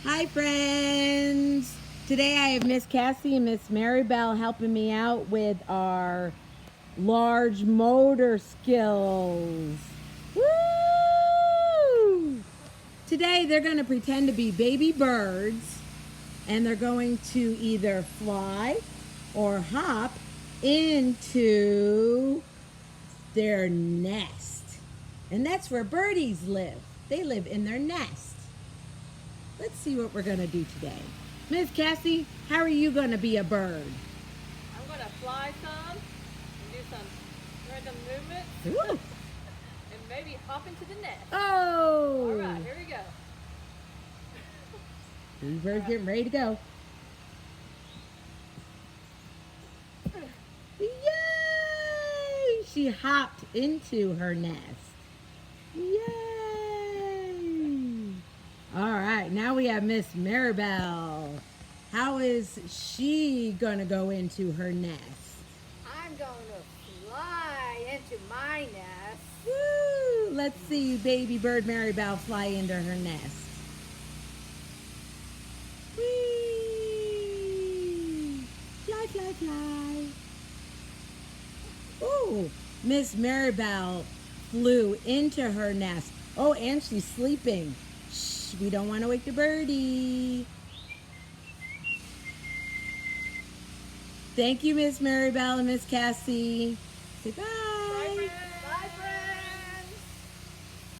Hi friends! Today I have Miss Cassie and Miss Maribel helping me out with our large motor skills. Woo! Today they're going to pretend to be baby birds and they're going to either fly or hop into their nest. And that's where birdies live. They live in their nest. Let's see what we're going to do today. Miss Cassie, how are you going to be a bird? I'm going to fly some and do some random movements Ooh. and maybe hop into the nest. Oh! All right, here we go. Baby bird's getting ready to go. Yay! She hopped into her nest. Yay! All right, now we have Miss Maribel. How is she gonna go into her nest? I'm going to fly into my nest. Woo! Let's see baby bird Maribel fly into her nest. Whee! Fly, fly, fly. Oh, Miss Maribel flew into her nest. Oh, and she's sleeping. Shh, we don't want to wake the birdie. Thank you, Miss Maribel and Miss Cassie. Say bye.